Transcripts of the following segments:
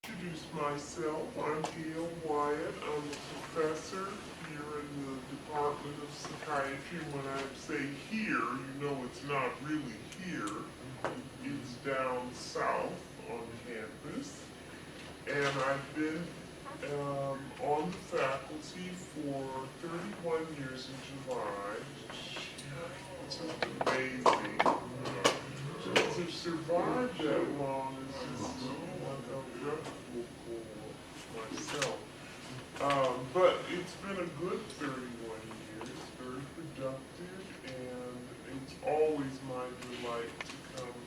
Introduce myself. I'm Gail Wyatt. I'm a professor here in the Department of Psychiatry. When I say here, you know it's not really here. It's down south on campus. And I've been on the faculty for 31 years in July. It's just amazing. To survive that long is just unremarkable for myself. But it's been a good 31 years, very productive, and it's always my delight to come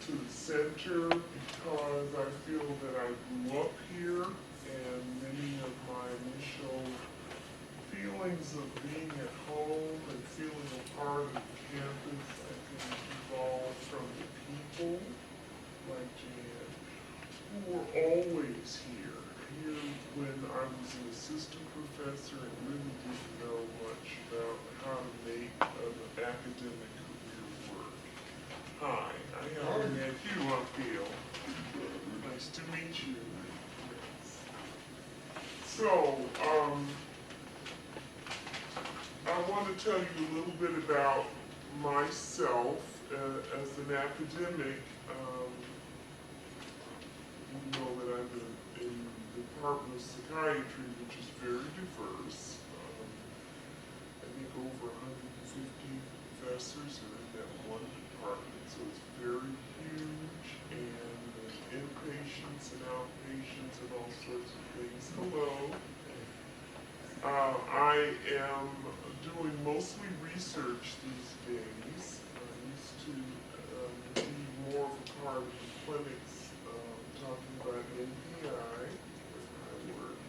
to the center because I feel that I grew up here, and many of my initial feelings of being at home and feeling a part of the campus, I think, evolved from the people like Jan, who were always here. Here when I was an assistant professor and really didn't know much about how to make an academic career work. Hi, I haven't met you up here. Nice to meet you. Yes. So, I want to tell you a little bit about myself as an academic. You know that I'm in the Department of Psychiatry, which is very diverse. I think over 150 professors are in that one department, so it's very huge, and inpatients and outpatients and all sorts of things. Hello. I am doing mostly research these days. I used to be more of a part of the clinics talking about NPI with my work.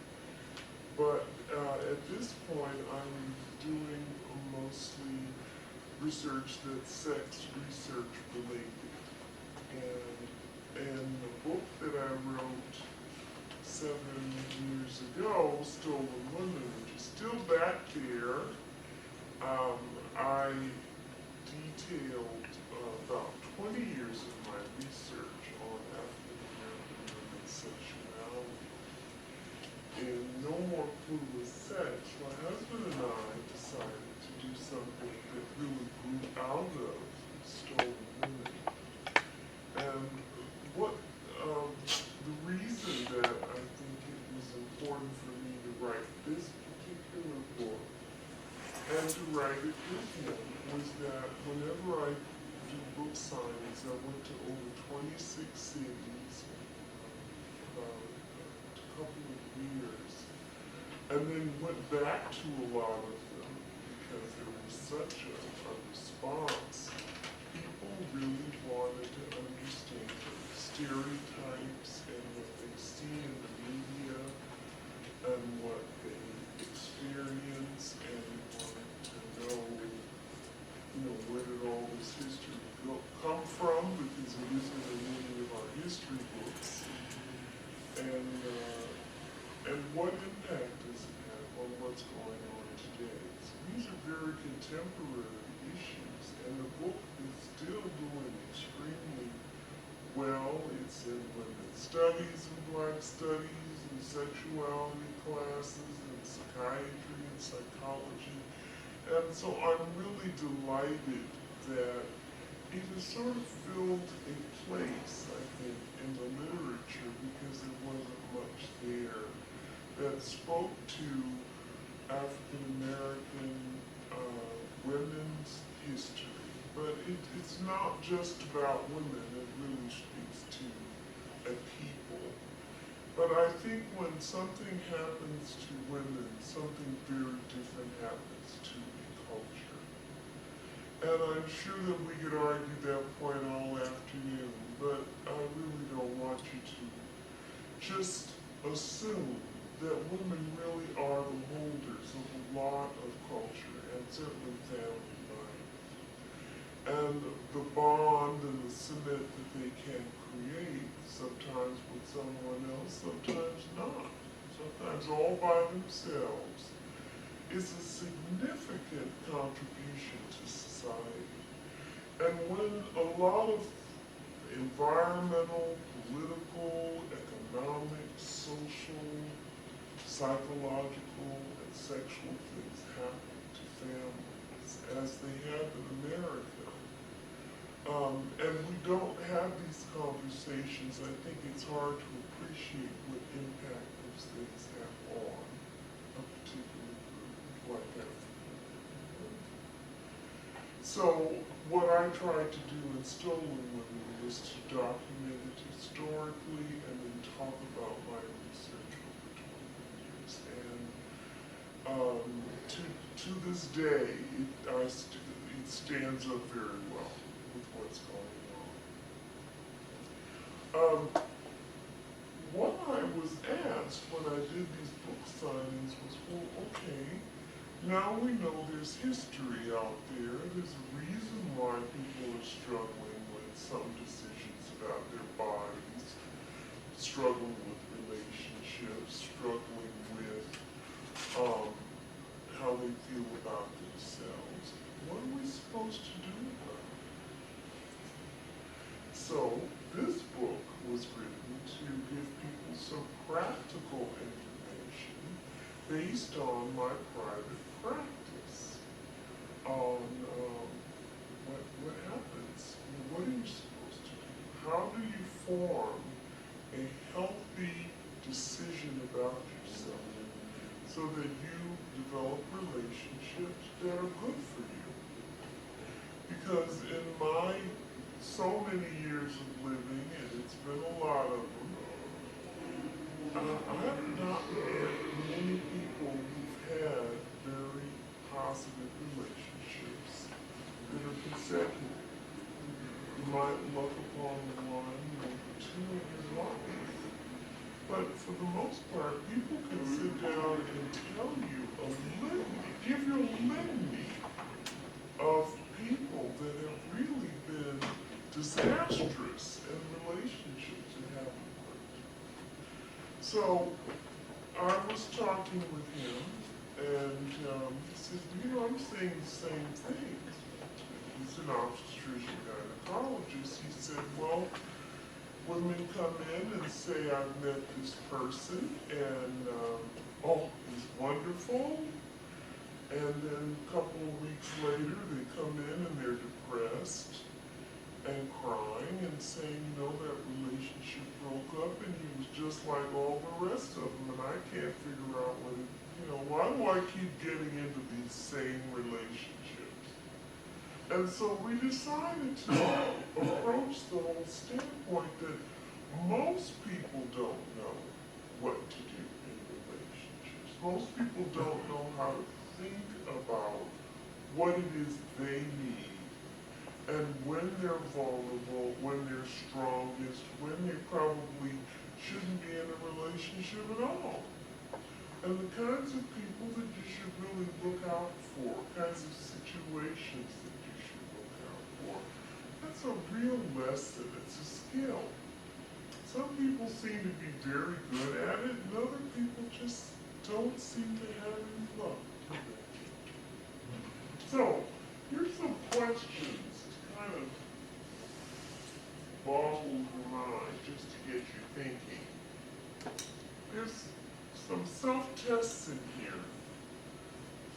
But at this point, I'm doing mostly research that's sex research related. And the book that I wrote 7 years ago, Stolen Women, which is still back there, I detailed about 20 years of my research on African American women's sexuality. In No More Clueless Sex, my husband and I decided to do something that really grew out of Stolen Women. And what the reason that I think it was important for me to write this particular book and to write it with him was that whenever I do book signings, I went to over 26 cities in about a couple of years, and then went back to a lot of them because there was such a response. People really wanted to understand the stereotypes and what they see in the media and what they experience, and wanted to know, where did all this history come from, because it isn't in any of our history books, and what impact does it have on what's going on today. So these are very contemporary issues, and the book is still doing extremely well. It's in women's studies and black studies and sexuality classes and psychiatry and psychology. And so I'm really delighted that it has sort of filled a place, I think, in the literature because there wasn't much there that spoke to African American women's history. But it's not just about women, it really speaks to a people. But I think when something happens to women, something very different happens to a culture. And I'm sure that we could argue that point all afternoon, but I really don't want you to just assume that women really are the holders of a lot of culture, and certainly family life. And the bond and the cement that they can create, sometimes with someone else, sometimes not, sometimes all by themselves, is a significant contribution to society. And when a lot of environmental, political, psychological and sexual things happen to families, as they have in America. And we don't have these conversations. I think it's hard to appreciate what impact those things have on a particular group like African. So what I tried to do in Stolen Women was to document it historically and then talk about my research over 20 years. And to this day, it stands up very well with what's going on. What I was asked when I did these book signings was, well, okay, now we know there's history out there. There's a reason why people are struggling with some decisions about their bodies, struggling with relationships, struggling with how they feel about themselves. What are we supposed to do about it? So this book was written to give people some practical information based on my private practice on what happens. What are you supposed to do? How do you form a healthy decision about yourself so that you develop relationships that are good for you? Because in my so many years of living, and it's been a lot of them, I have not met many people who've had very positive relationships that are consecutive. You might look upon one, maybe two in your life. But for the most part, people can sit down and tell you a litany, give you a litany of people that have really been disastrous in relationships that haven't worked. So I was talking with him, and he said, I'm saying the same things. He's an obstetrician gynecologist. He said, well, women come in and say, I've met this person, and oh, he's wonderful. And then a couple of weeks later, they come in and they're depressed and crying and saying, that relationship broke up and he was just like all the rest of them, and I can't figure out why do I keep getting into these same relationships? And so we decided to approach the whole standpoint that most people don't know what to do in relationships. Most people don't know how to think about what it is they need. And when they're vulnerable, when they're strongest, when they probably shouldn't be in a relationship at all. And the kinds of people that you should really look out for, kinds of situations that you should look out for. That's a real lesson, it's a skill. Some people seem to be very good at it, and other people just don't seem to have any luck with it. So, here's some questions to kind of boggle your mind just to get you thinking. There's some self-tests in here.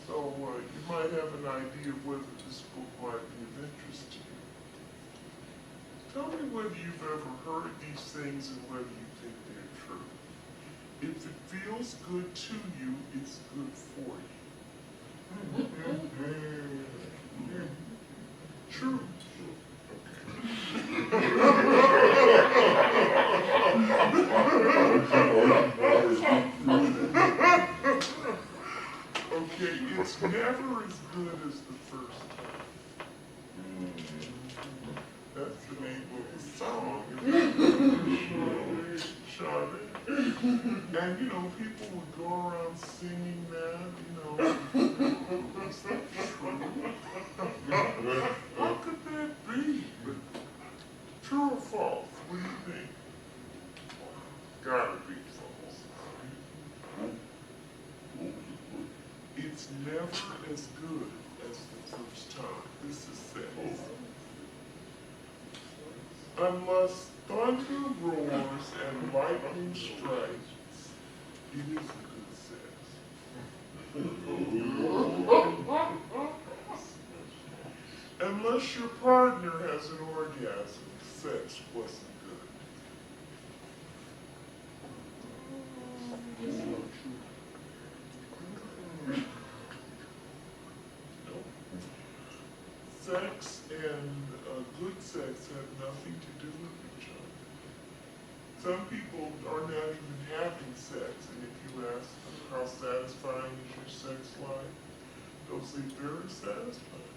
So you might have an idea of whether this book might be of interest to you. Tell me whether you've ever heard these things and whether you think they're true. If it feels good to you, it's good for you. True. Okay, it's never as good as the first time. That's the name of the song. And people would go around singing that, is that true? How could that be? True or false? What do you think? Gotta be false. It's never as good as the first time. This is said. Unless thunder roars and lightning strikes, it isn't good sex. Unless your partner has an orgasm, sex wasn't good. It's not true. Nope. Sex and good sex have nothing to do with each other. Some people are not even having sex, and if you ask them how satisfying is your sex life, they'll say very satisfying.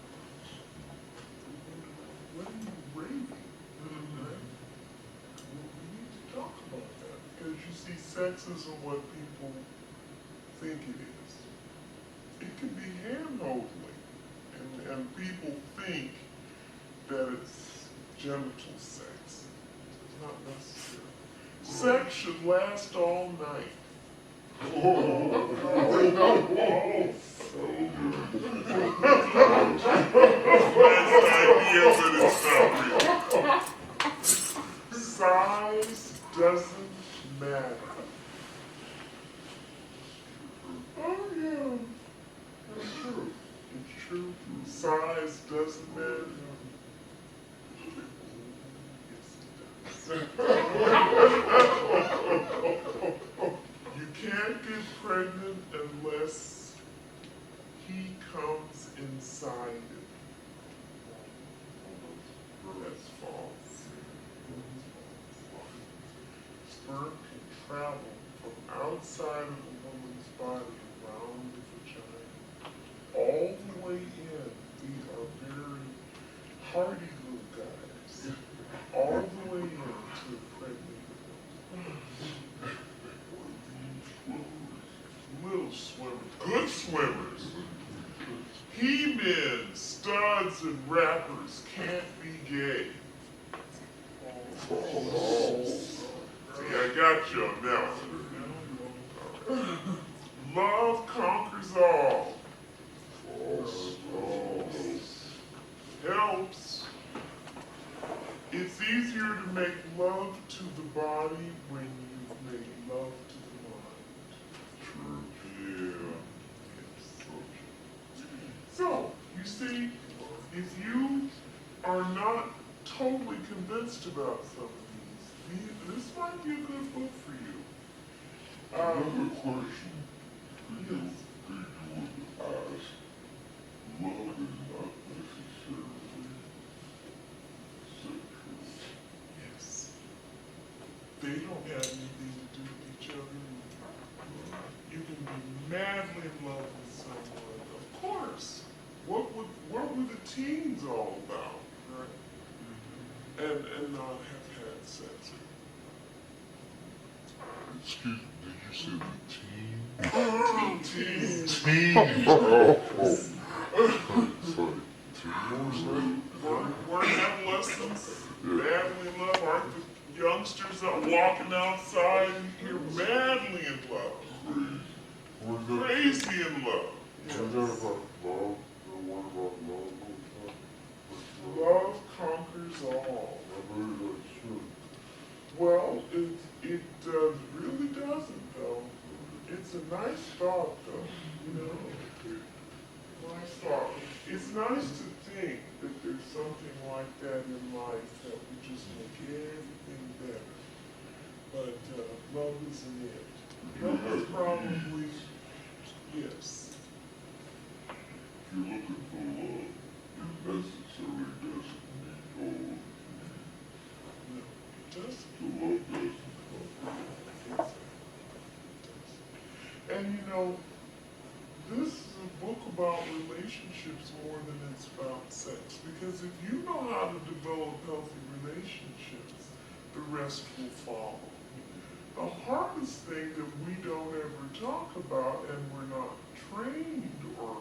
What are you raving? Right? Well, we need to talk about that because you see, sex isn't what people think it is. It can be hand-holding, and people think that it's genital sex. It's not necessary. Sex should last all night. Nice idea, but it's not real. Size doesn't matter. Oh yeah, it's true. It's true. Size doesn't matter. You can't get pregnant unless he comes inside it. That's false. Sperm can travel from outside of a woman's body around the vagina, all the way in. We are very hardy little guys. All the way into pregnant women. Little swimmers, good swimmers. He-men, studs, and rappers can't be gay. See, I got you on that one. Love conquers all. Helps. It's easier to make love to the body when you've made love to the mind. True. Yeah. So, you see, if you are not totally convinced about some of these, this might be a good book for you. Another question. Yes. Love is not necessarily sexual. Yes. They don't have anything to do with each other. You can be madly in love with someone, of course. What were the teens all about, right? And not have had sex. Excuse me, did you say the teen? Teens. Weren't adolescents madly in love? Aren't the youngsters out walking outside and you're madly in love? Crazy in love. Yes. Love conquers all. Well, it really doesn't, though. It's a nice thought, though. You know, nice thought. It's nice to think that there's something like that in life that would just make everything better. But love isn't it. Love is probably, yes. If you're looking for love, it necessarily doesn't mean all of you. No, it doesn't. The love doesn't. And you know, this is a book about relationships more than it's about sex. Because if you know how to develop healthy relationships, the rest will follow. The hardest thing that we don't ever talk about, and we're not trained or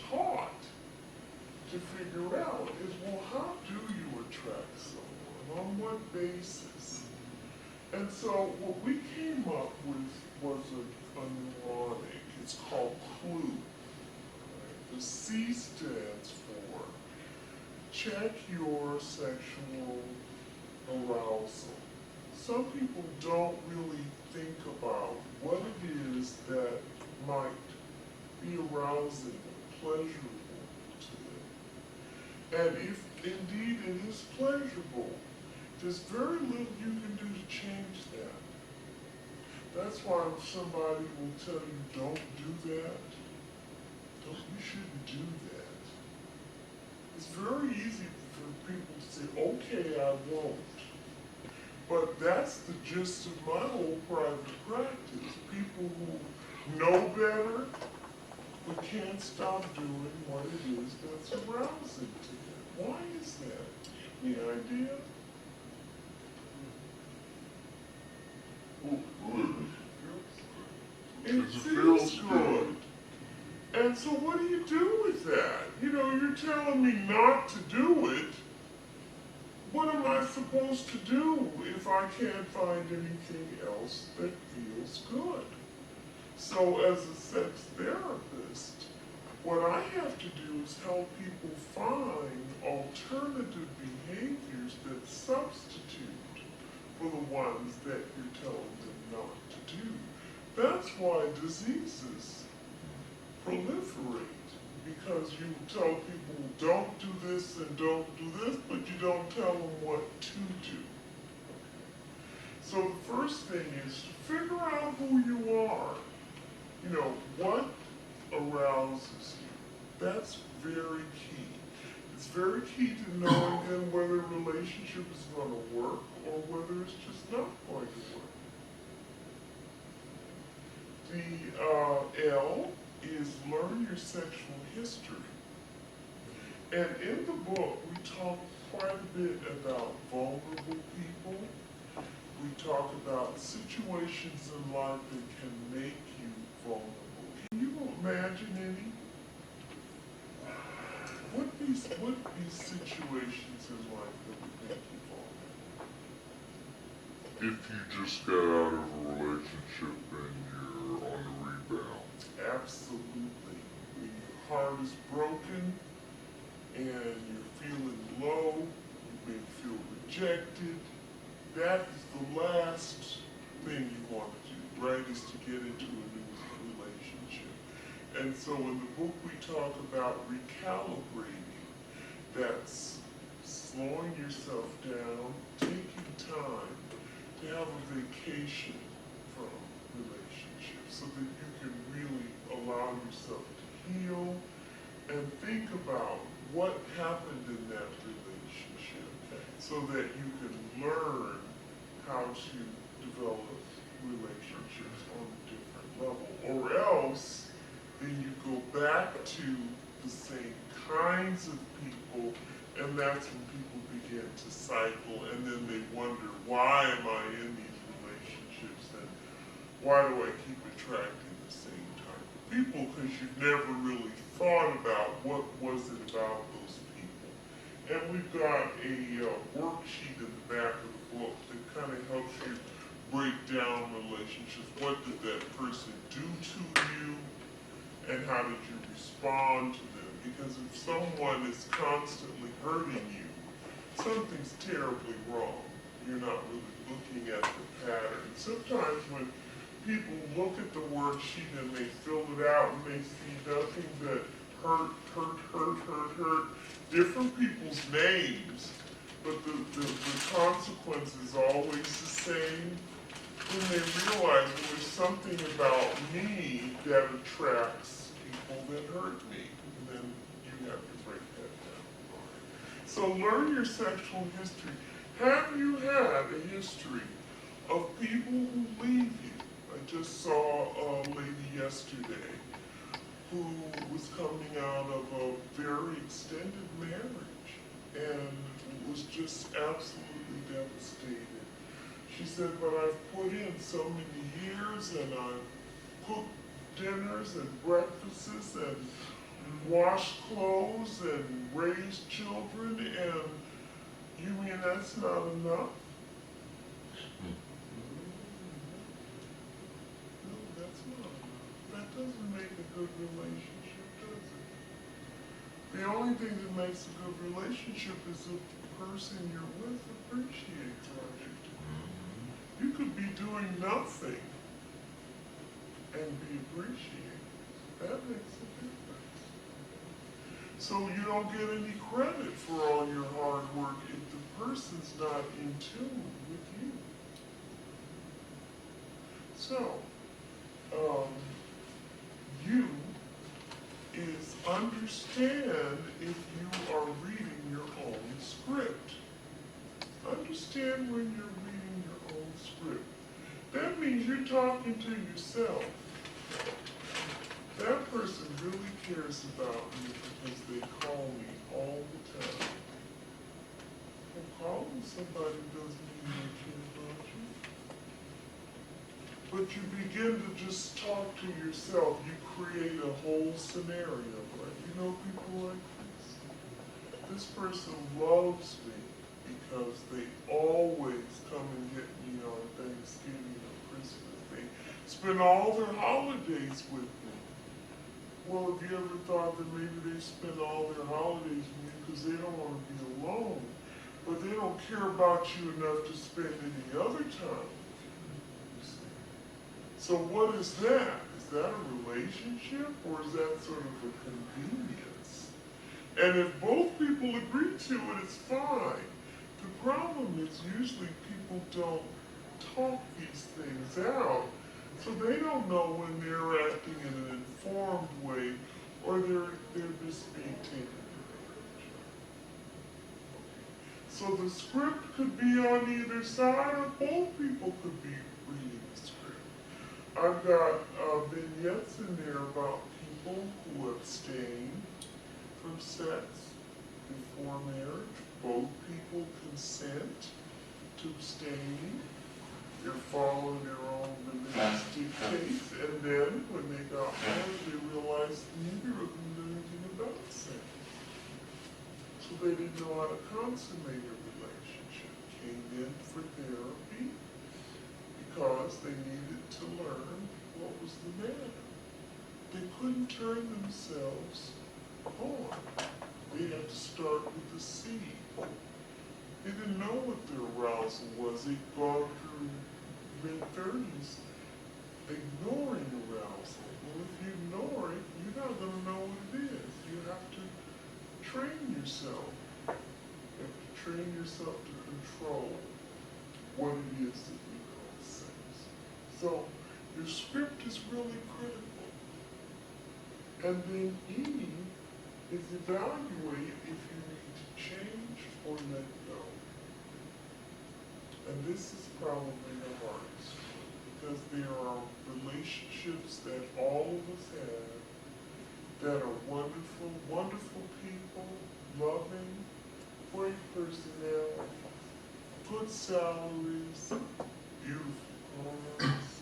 taught to figure out, is, well, how do you attract someone? On what basis? And so what we came up with was a mnemonic. It's called CLUE. Right? The C stands for check your sexual arousal. Some people don't really think about what it is there's very little you can do to change that. That's why somebody will tell you, don't do that. You shouldn't do that. It's very easy for people to say, okay, I won't. But that's the gist of my whole private practice. People who know better, but can't stop doing what it is that's arousing to them. Why is that? Any idea? It feels good. And so what do you do with that? You know, you're telling me not to do it. What am I supposed to do if I can't find anything else that feels good? So as a sex therapist, what I have to do is help people find alternative behaviors that substitute for the ones that you're telling them not to do. That's why diseases proliferate, because you tell people don't do this and don't do this, but you don't tell them what to do. So the first thing is to figure out who you are. You know, what arouses you. That's very key. It's very key to knowing then whether a relationship is going to work or whether it's just not going to work. The L is learn your sexual history. And in the book, we talk quite a bit about vulnerable people. We talk about situations in life that can make you vulnerable. Can you imagine any? What these situations in life that would make you vulnerable? If you just got out of a relationship and you're on the rebound. Absolutely. When your heart is broken and you're feeling low, you may feel rejected, that is the last thing you want to do, right, is to get into a new relationship. And so in the book we talk about recalibrating. That's slowing yourself down, taking time to have a vacation from relationships so that you can really allow yourself to heal and think about what happened in that relationship so that you can learn how to develop relationships on a different level. Or else, then you go back to the same kinds of people, and that's when people begin to cycle, and then they wonder, why am I in these relationships, and why do I keep attracting the same type of people? Because you've never really thought about what was it about those people. And we've got a worksheet in the back of the book that kind of helps you break down relationships. What did that person do to you, and how did you respond to them? Because if someone is constantly hurting you, something's terribly wrong. You're not really looking at the pattern. Sometimes when people look at the worksheet and they fill it out and they see nothing but hurt, different people's names, but the consequence is always the same, then they realize there's something about me that attracts people that hurt me. And then you have to break that down. So learn your sexual history. Have you had a history of people who leave you? I just saw a lady yesterday who was coming out of a very extended marriage and was just absolutely devastated. She said, but I've put in so many years and I've cooked dinners and breakfasts and washed clothes and raised children, and you mean that's not enough? No, that's not enough. That doesn't make a good relationship, does it? The only thing that makes a good relationship is if the person you're with appreciates what you do. You could be doing nothing and be appreciated. That makes a difference. So you don't get any credit for all your hard work if the person's not in tune with you. So, you is understand if you are reading your own script. Understand when you're reading your own script. That means you're talking to yourself. That person really cares about me because they call me all the time. Well, calling somebody doesn't mean they care about you. But you begin to just talk to yourself. You create a whole scenario. Like, you know people like this? This person loves me because they always come and get me on Thanksgiving or Christmas. They spend all their holidays with me. Well, have you ever thought that maybe they spend all their holidays with you because they don't want to be alone, but they don't care about you enough to spend any other time with you? So what is that? Is that a relationship, or is that sort of a convenience? And if both people agree to it, it's fine. The problem is usually people don't talk these things out. So they don't know when they're acting in an informed way or they're just being taken advantage of. So the script could be on either side or both people could be reading the script. I've got vignettes in there about people who abstain from sex before marriage. Both people consent to abstaining. They're following their own religious dictates, and then when they got married, they realized neither of them knew anything about sex. So they didn't know how to consummate a relationship. Came in for therapy because they needed to learn what was the matter. They couldn't turn themselves on. They had to start with the seed. They didn't know what their arousal was. They'd gone through mid-30s ignoring arousal. Well, if you ignore it, you're not going to know what it is. You have to train yourself. You have to train yourself to control what it is that we call sex. So your script is really critical. And then E is evaluate if you need to change or let go. And this is probably the hardest because there are relationships that all of us have that are wonderful, wonderful people, loving, great personality, good salaries, beautiful cars,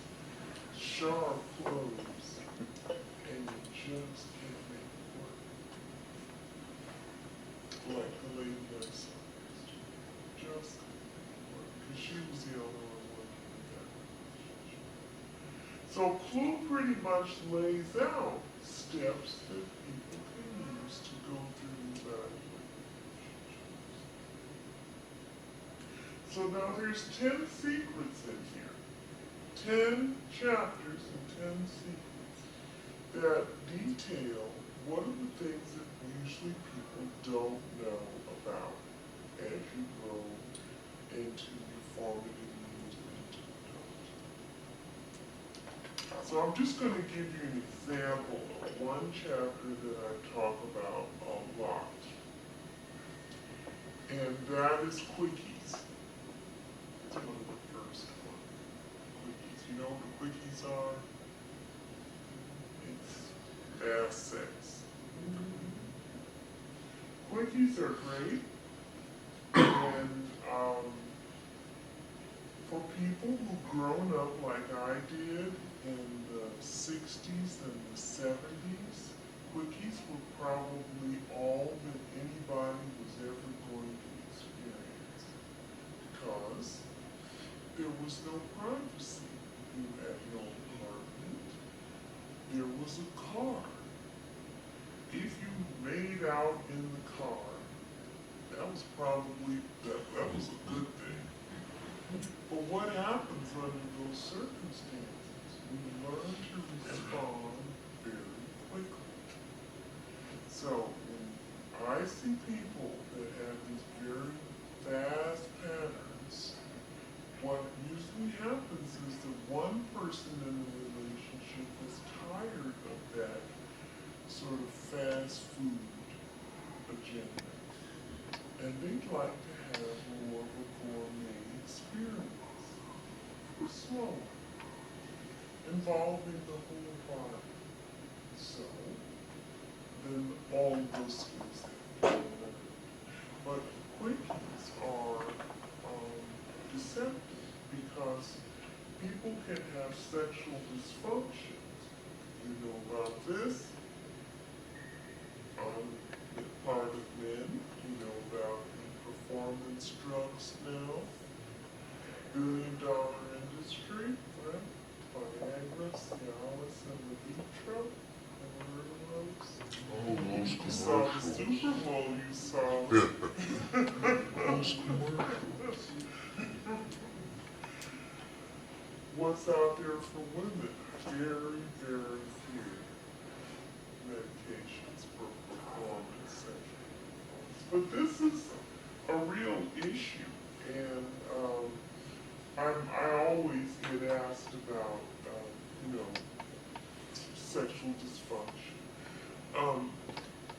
sharp clothes, and you just can't make it work. Like the lady I saw yesterday, just because she was the only one working in that relationship. So Clue pretty much lays out steps that people can use to go through evaluating relationships. So now there's 10 secrets in here. 10 chapters and 10 secrets that detail what are the things that usually people don't know about as you grow into your formative years and into adulthood. So I'm just going to give you an example of one chapter that I talk about a lot. And that is quickies. It's one of the first ones. Quickies. You know what the quickies are? It's fast sex. Quickies are great. And for people who've grown up like I did in the 60s and the 70s, quickies were probably all that anybody was ever going to experience because there was no privacy. You had no apartment. There was a car. If you made out in the car, that was probably, that was a good thing. But what happens under those circumstances? We learn to respond very quickly. So when I see people that have these very fast one person in the relationship was tired of that sort of fast food agenda. And they'd like to have more of a gourmet experience. Slow. Involving the whole body. So, then all of those skills have to be learned. But quickies are deceptive because people can have sexual dysfunctions. You know about this? Part of men, you know about the performance drugs now, billion-dollar industry, right? Viagra, Cialis, and Levitra. Ever heard of those? Oh, those You saw the commercials. Super Bowl, you saw Those commercials. what's out there for women? Very, very few medications for performance sexual performance. But this is a real issue, and I always get asked about, you know, sexual dysfunction.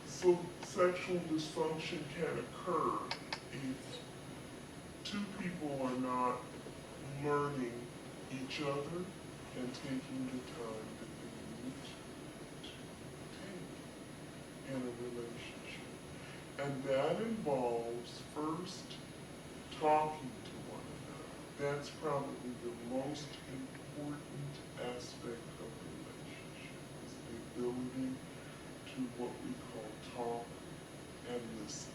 So sexual dysfunction can occur if two people are not learning each other and taking the time that they need to take in a relationship. And that involves first talking to one another. That's probably the most important aspect of a relationship, is the ability to what we call talk and listen.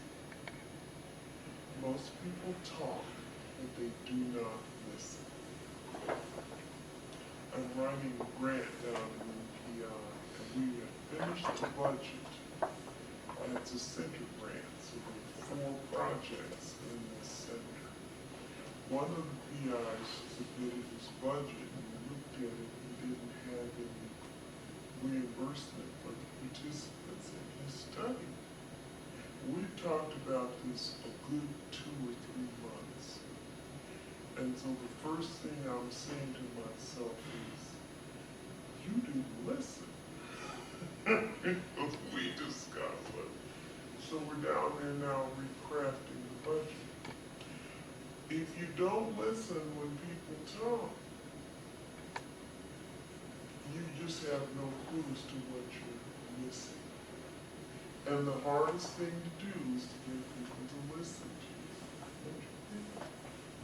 Most people talk, but they do not listen. I'm writing a grant down in UPI, and we have finished the budget. And it's a center grant, so there are 4 projects in this center. One of the PIs submitted his budget, and we looked at it, and didn't have any reimbursement for the participants in his study. We've talked about this a good 2 or 3 months. And so the first thing I'm saying to myself is, you didn't listen. We discussed it. So we're down there now recrafting the budget. If you don't listen when people talk, you just have no clue as to what you're missing. And the hardest thing to do is to get people to listen to you.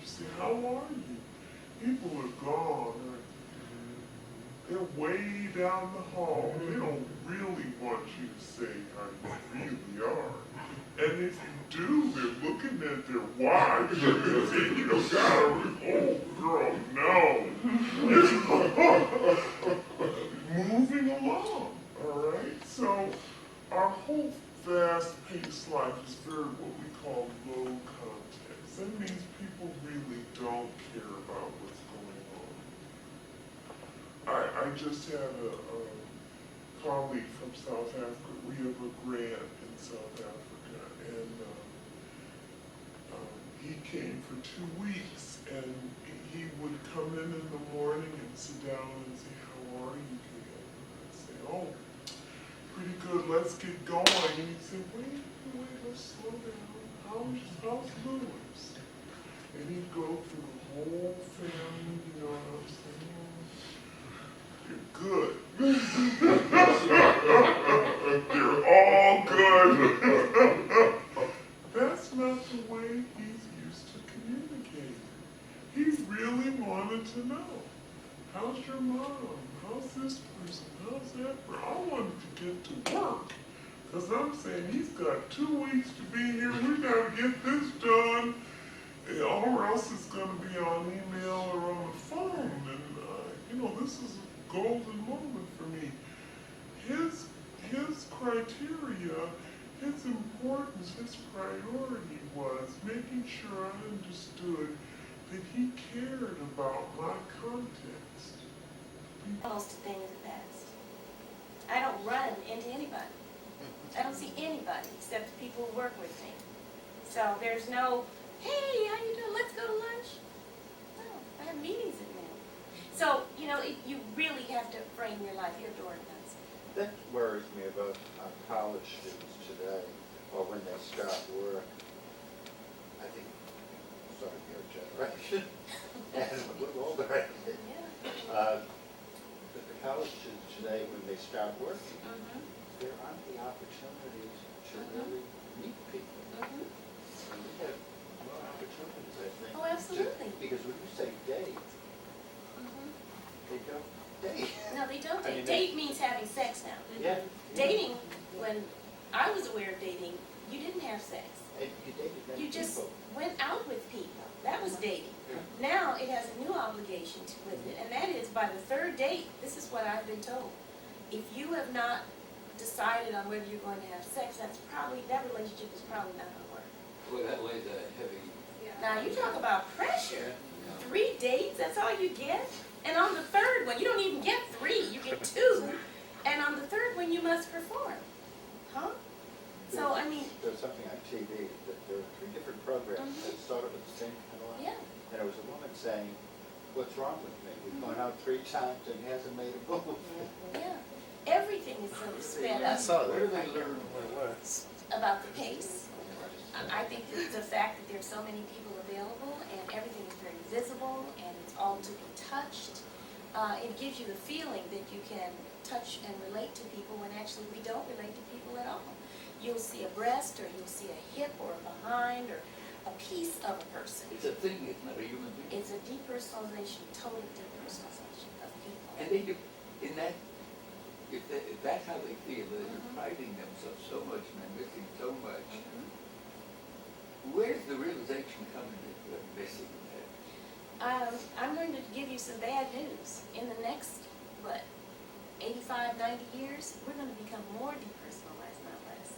You say, how are you? People are gone. They're way down the hall. They don't really want you to say how you really are. And if you do, they're looking at their watch and saying, you know, God, oh girl, no. Moving along, all right? So our whole fast-paced life is very what we call low context. That means people really don't care about what's going on. I just had a colleague from South Africa. We have a grant in South Africa, and he came for 2 weeks, and he would come in the morning and sit down and say, how are you, Gail? And I'd say, oh, pretty good, let's get going. And he'd say, wait, let's slow down. How's Lewis? And he'd go through the whole family, you know, and I'm saying, you're good. They're all good. That's not the way he's used to communicating. He really wanted to know, how's your mom? How's this person? How's that person? I wanted to get to work. Because I'm saying he's got 2 weeks to be here. We got to get this done. Or else it's going to be on email or on the phone. And, you know, this is a golden moment for me. His criteria, his importance, his priority was making sure I understood that he cared about my context. Most thing is the past. I don't run into anybody. I don't see anybody except the people who work with me. So there's no, hey, how you doing? Let's go to lunch. No, I have meetings at noon. So, you know, you really have to frame your life. Your door does. That worries me about college students today, or when they start work. I think, sort of your generation, and a little older, I think. Yeah. But the college students today, when they start working, there aren't the opportunities to really meet people. And we have more opportunities, I think. Oh, absolutely. Because when you say date, they don't date. No, they don't I mean, date. Date means having sex now. Yeah. Dating, when I was aware of dating, you didn't have sex. And you dated many You just people. went out with people. That was dating. Now it has a new obligation with it, and that is by the third date, this is what I've been told. If you have not decided on whether you're going to have sex, that relationship is probably not going to work. Well, that lays a heavy. Now you talk about pressure. 3 dates, that's all you get? And on the third one, you don't even get 3, you get 2. And on the third one, you must perform. Huh? So, I mean, There was something on TV, that there were 3 different programs that started with the same kind of line. yeah. And there was a woman saying, "What's wrong with me? We've gone out 3 times and he hasn't made a move." Yeah. Everything is so sped up. Where do they learn what? About the pace. I think that the fact that there's so many people available and everything is very visible and it's all to be touched, it gives you the feeling that you can touch and relate to people when actually we don't relate to people at all. You'll see a breast or you'll see a hip or a behind or a piece of a person. It's a thing, it's not a human being. It's a depersonalization, total depersonalization of people. And they do, in that, if that's how they feel, that they're fighting themselves so much and they're missing so much, where's the realization coming that they're missing that? I'm going to give you some bad news. In the next, 85, 90 years, we're going to become more depersonalized, not less.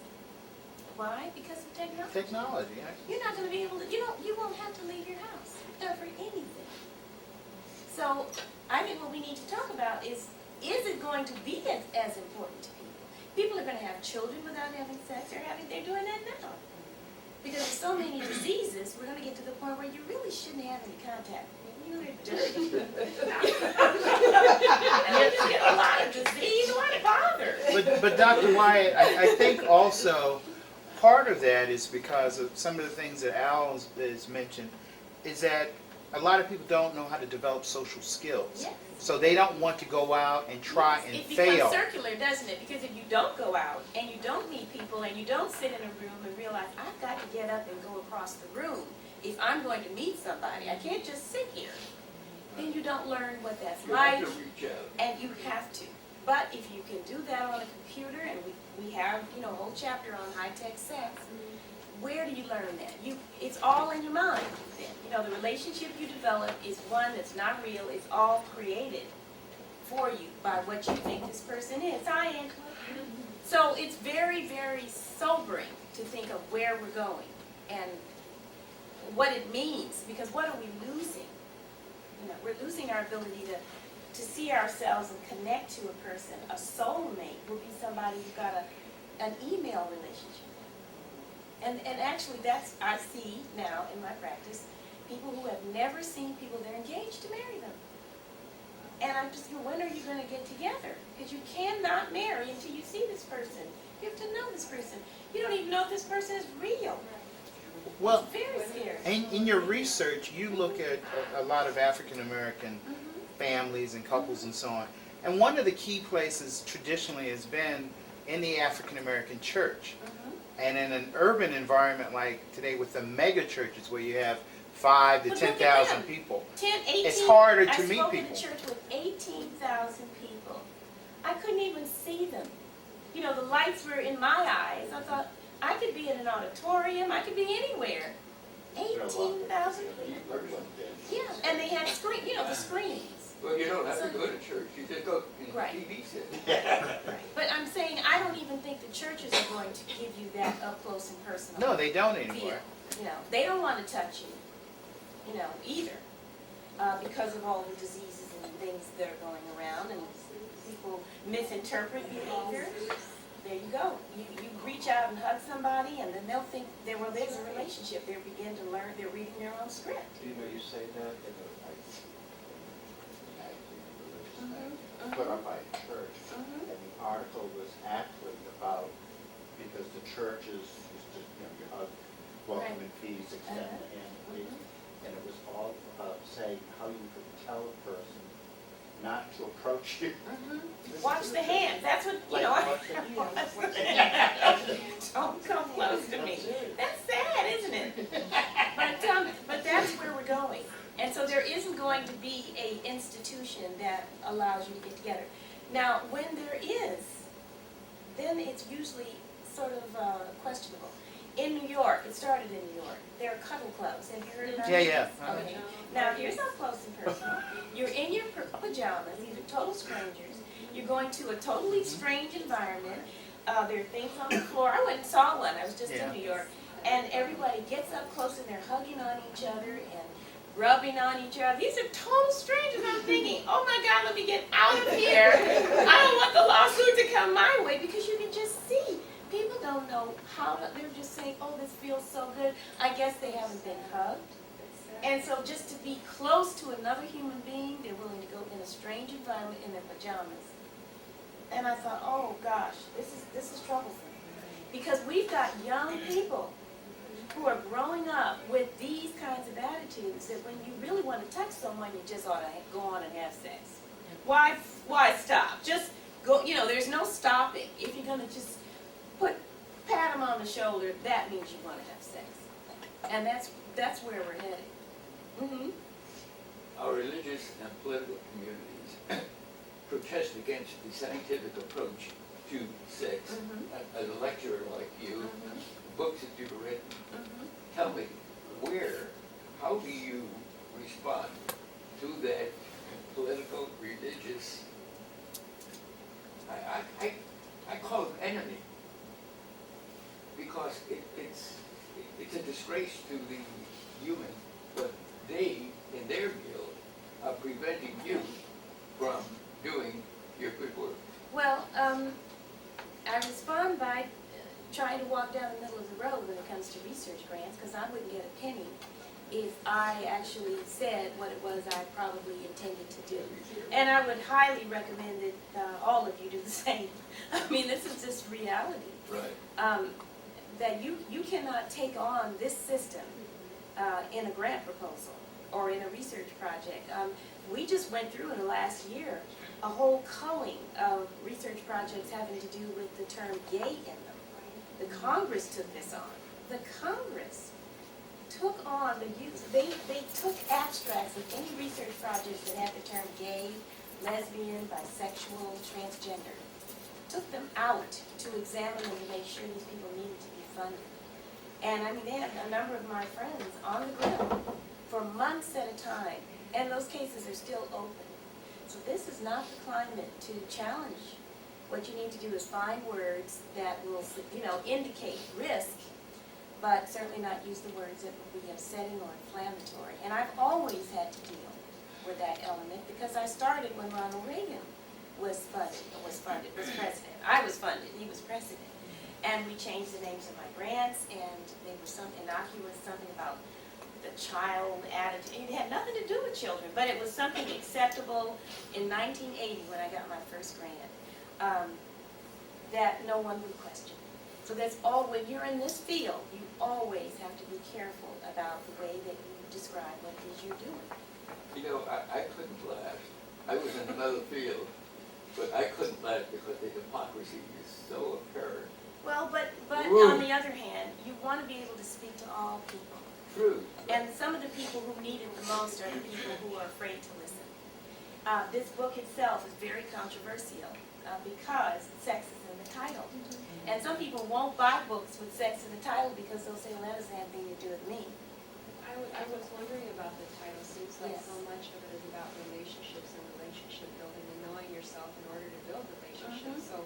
Why? Because of technology. Technology, actually. You're not going to be able to, you won't have to leave your house for anything. So I think what we need to talk about is it going to be as important to people? People are going to have children without having sex. They're doing that now. Because of so many diseases, we're going to get to the point where you really shouldn't have any contact. You know, they're dirty. You just get a lot of disease, a lot of bother. But Dr. Wyatt, I think also part of that is because of some of the things that Al has mentioned, is that a lot of people don't know how to develop social skills. Yes. So they don't want to go out and try and fail. It becomes circular, doesn't it? Because if you don't go out and you don't meet people and you don't sit in a room and realize, I've got to get up and go across the room if I'm going to meet somebody. I can't just sit here. Then you don't learn what that's You like. have to reach out. And you have to. But if you can do that on a computer, and we have, a whole chapter on high-tech sex, where do you learn that? It's all in your mind then. The relationship you develop is one that's not real. It's all created for you by what you think this person is. Hi, Angela. So it's very, very sobering to think of where we're going and what it means, because what are we losing? We're losing our ability to see ourselves and connect to a person. A soulmate will be somebody who's got an email relationship. And actually I see now in my practice, people who have never seen people they're engaged to marry them. And I'm just thinking, when are you going to get together? Because you cannot marry until you see this person. You have to know this person. You don't even know if this person is real. Well, It's very scary. in your research, you look at a lot of African American families and couples and so on. And one of the key places traditionally has been in the African American church. And in an urban environment like today with the mega churches where you have 5 to But look at 10,000 them. people, 10, 18, it's harder to meet I spoke in people. a church with 18,000 people. I couldn't even see them. The lights were in my eyes. I thought, I could be in an auditorium. I could be anywhere. 18,000 people. Yeah, and they had the screens. Well, you don't have to go to church, you just go in the Right. TV set. But I'm saying, I don't even think the churches are going to give you that up close and personal. No, they don't feel. anymore. They don't want to touch you, either, because of all the diseases and things that are going around, and people misinterpret behavior. There you go. You reach out and hug somebody, and then they'll think there's a relationship. They begin to learn. They're reading their own script. You say that, I article was actually about, because the churches used to, you hug, welcome and fees, extend the hand, please. And it was all about saying how you could tell a person not to approach you. Watch the hands, that's what, you know. Watch the hands. Don't come close to me. That's sad, isn't it? But that's where we're going. And so there isn't going to be a institution that allows you to get together. Now, when there is, then it's usually sort of questionable. In New York, it started in New York. There are cuddle clubs. Have you heard about Yeah, these? yeah. Okay. Now, here's up close and personal. You're in your pajamas. These are total strangers. You're going to a totally strange environment. There are things on the floor. I went and saw one. I was just in New York. And everybody gets up close and they're hugging on each other and rubbing on each other. These are total strangers. I'm thinking, oh my God, let me get out of here. I don't want the lawsuit to come my way, because you can just see. People don't know how to, they're just saying, oh, this feels so good. I guess they haven't been hugged. And so just to be close to another human being, they're willing to go in a strange environment in their pajamas. And I thought, oh gosh, this is troublesome. Because we've got young people who are growing up with these kinds of attitudes that when you really want to touch someone, you just ought to go on and have sex. Why stop? Just go, you know, there's no stopping. If you're going to just pat them on the shoulder, that means you want to have sex. And that's where we're headed. Our religious and political communities protest against the scientific approach to sex. As a lecturer like you, books that you've written, tell me how do you respond to that political, religious, I call it enemy, because it's a disgrace to the human, but they, in their view, are preventing you from doing your good work. Well, I respond by trying to walk down the middle of the road when it comes to research grants, because I wouldn't get a penny if I actually said what it was I probably intended to do. And I would highly recommend that all of you do the same. I mean, this is just reality. Right. That you cannot take on this system in a grant proposal or in a research project. We just went through in the last year a whole culling of research projects having to do with the term gay in them. The Congress took this on. The Congress took on the use, they took abstracts of any research projects that had the term gay, lesbian, bisexual, transgender, took them out to examine them to make sure these people needed to be funded. And I mean, they had a number of my friends on the ground for months at a time, and those cases are still open. So this is not the climate to challenge. What you need to do is find words that will, indicate risk, but certainly not use the words that will be upsetting or inflammatory. And I've always had to deal with that element because I started when Ronald Reagan was president. I was funded, he was president. And we changed the names of my grants, and they were some innocuous, something about the child attitude. It had nothing to do with children, but it was something acceptable in 1980 when I got my first grant, that no one would question. So that's all, when you're in this field, you always have to be careful about the way that you describe what it is you're doing. You know, I couldn't laugh. I was in another field, but I couldn't laugh because the hypocrisy is so apparent. Well, but Woo. on the other hand, you want to be able to speak to all people. True. And some of the people who need it the most are the people who are afraid to listen. This book itself is very controversial because sex is in the title. And some people won't buy books with sex in the title because they'll say, well, that doesn't have anything to do with me. I was wondering about the title. Seems like Yes. so much of it is about relationships and relationship building and knowing yourself in order to build relationships. So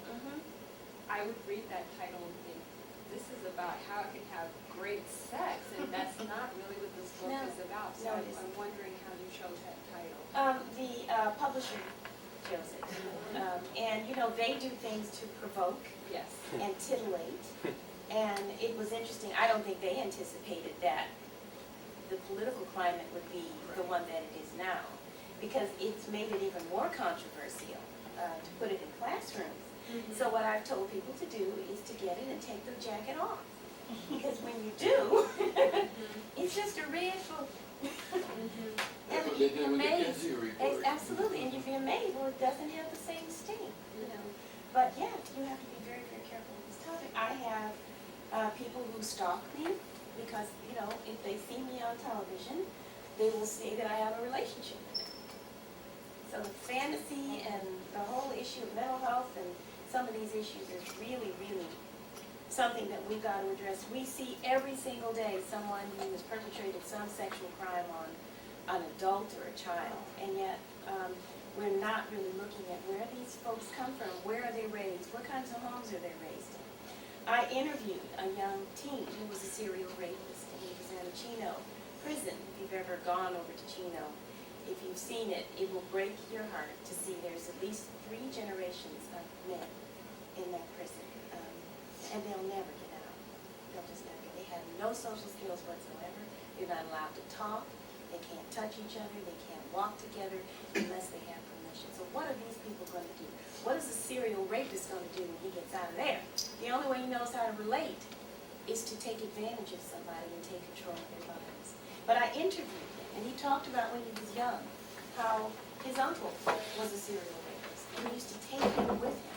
I would read that title and think, this is about how I can have great sex, and that's not really what this book No. is about. So No, it isn't. I'm wondering how you chose that title. The publisher chose it. And, they do things to provoke Yes. and titillate. And it was interesting. I don't think they anticipated that the political climate would be the one that it is now, because it's made it even more controversial to put it in classrooms. So what I've told people to do is to get it and take the jacket off. Because when you do, it's just a red book. That's what you'd they be did with the amazed. Kinsey report. Absolutely, and you'd be amazed, well, it doesn't have the same sting, you know. But yeah, you have to be very, very careful with this topic. I have people who stalk me because, you know, if they see me on television, they will say that I have a relationship with them. So the fantasy and the whole issue of mental health and some of these issues is really, really something that we've got to address. We see every single day someone who has perpetrated some sexual crime on an adult or a child, and yet we're not really looking at where these folks come from, where are they raised, what kinds of homes are they raised in. I interviewed a young teen who was a serial rapist, and he was in a Chino prison. If you've ever gone over to Chino, if you've seen it, it will break your heart to see there's at least 3 generations of men in that prison. And they'll never get out. They'll just never get. They have no social skills whatsoever. They're not allowed to talk. They can't touch each other. They can't walk together unless they have permission. So what are these people going to do? What is a serial rapist going to do when he gets out of there? The only way he knows how to relate is to take advantage of somebody and take control of their lives. But I interviewed him, and he talked about when he was young, how his uncle was a serial rapist. And he used to take him with him.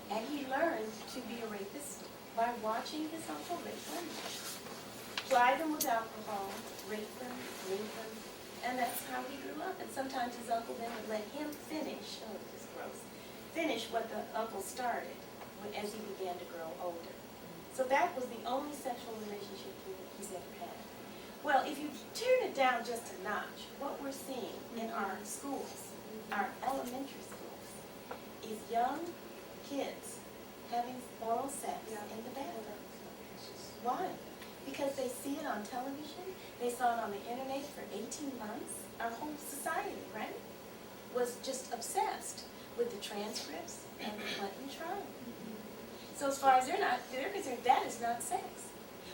And he learned to be a rapist by watching his uncle rape women. Ply them with alcohol, rape them, and that's how he grew up. And sometimes his uncle then would let him finish, oh, this is gross, finish what the uncle started as he began to grow older. So that was the only sexual relationship he's ever had. Well, if you turn it down just a notch, what we're seeing in our schools, our elementary schools, is young kids having oral sex in the bathroom. Why? Because they see it on television, they saw it on the internet for 18 months. Our whole society, right, was just obsessed with the transcripts and the Clinton trial. So as far as they're concerned, that is not sex.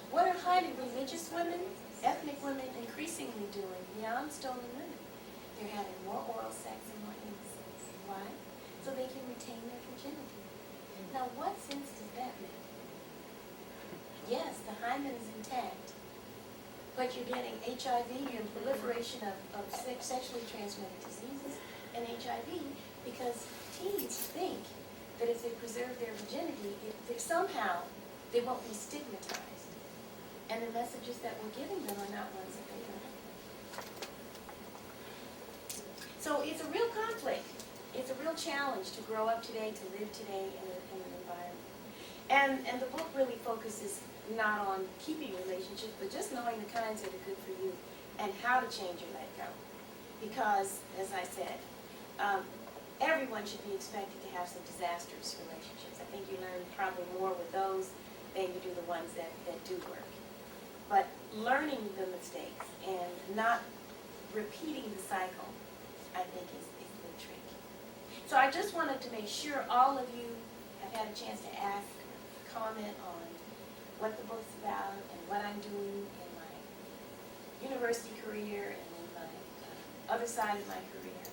What are highly religious women, ethnic women increasingly doing beyond stolen women? They're having more oral sex and more innocence. Why? So they can retain their virginity. Now, what sense does that make? Yes, the hymen is intact, but you're getting HIV, you're in proliferation of sexually transmitted diseases and HIV because teens think that if they preserve their virginity, if somehow they won't be stigmatized. And the messages that we're giving them are not ones that they know. So it's a real conflict. It's a real challenge to grow up today, to live today in an environment. And the book really focuses not on keeping relationships, but just knowing the kinds that are good for you and how to change or let go. Because, as I said, everyone should be expected to have some disastrous relationships. I think you learn probably more with those than you do the ones that do work. But learning the mistakes and not repeating the cycle, I think, is the trick. So I just wanted to make sure all of you have had a chance to ask, comment on what the book's about and what I'm doing in my university career and in my other side of my career.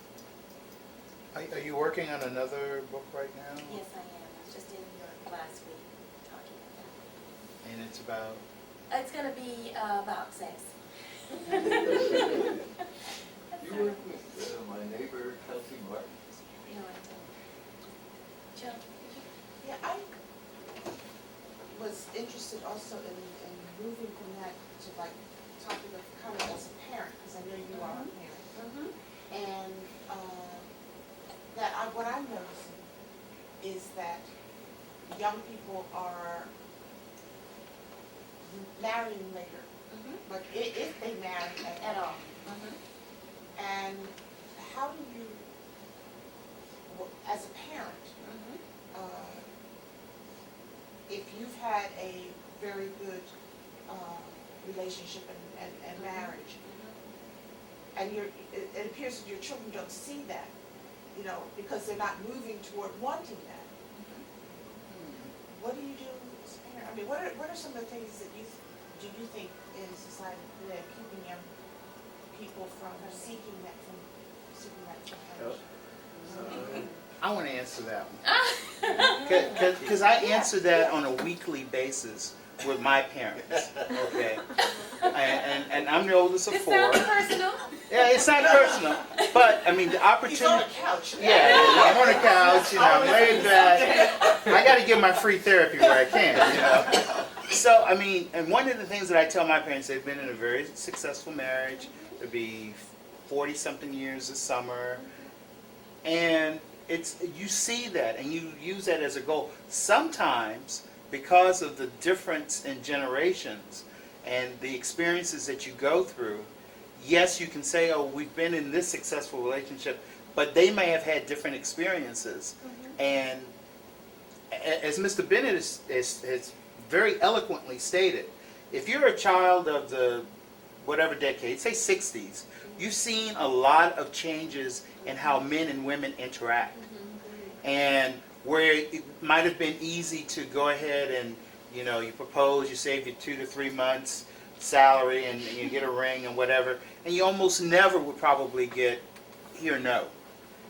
Are you working on another book right now? Yes, I am. I was just in New York last week talking about it. And it's about? It's going to be about sex. You work with my neighbor, Kelsey Martin. No, I don't. Jill? Yeah, I was interested also in moving from that to like topic of kind of as a parent, because I know you are a parent. Mm-hmm. And what I'm noticing is that young people are marrying later, Mm-hmm. but if they marry at all. Mm-hmm. And how do you, as a parent, if you've had a very good relationship and marriage, and it appears that your children don't see that, you know, because they're not moving toward wanting that. What do you do as a parent? I mean, what are some of the things that you think in society today are keeping young people from seeking that from marriage? I want to answer that one. Because I answer that on a weekly basis with my parents, okay? And I'm the oldest of This four. sounds personal. Yeah, it's not personal, but I mean the He's on opportunity. the couch. Yeah, I'm on the couch, you know, I'm laid back. I got to get my free therapy where I can, you know. So I mean, and one of the things that I tell my parents, they've been in a very successful marriage. They'll be 40-something years this summer, and you see that and you use that as a goal. Sometimes, because of the difference in generations and the experiences that you go through, yes, you can say, oh, we've been in this successful relationship, but they may have had different experiences. And as Mr. Bennett has very eloquently stated, if you're a child of the whatever decade, say 60s, you've seen a lot of changes in how men and women interact. And where it might have been easy to go ahead and, you know, you propose, you save your 2 to 3 months salary and you get a ring and whatever, and you almost never would probably get hear no.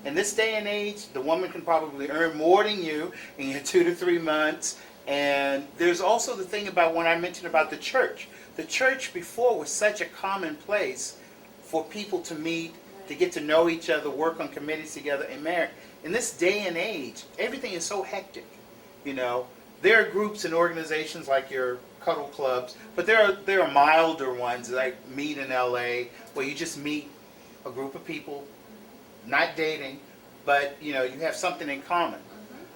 In this day and age, the woman can probably earn more than you in your 2 to 3 months. And there's also the thing about when I mentioned about the church. The church before was such a common place for people to meet, to get to know each other, work on committees together, and marry. In this day and age, everything is so hectic. You know, there are groups and organizations like your cuddle clubs, but there are milder ones like Meet in LA, where you just meet a group of people, not dating, but you know you have something in common.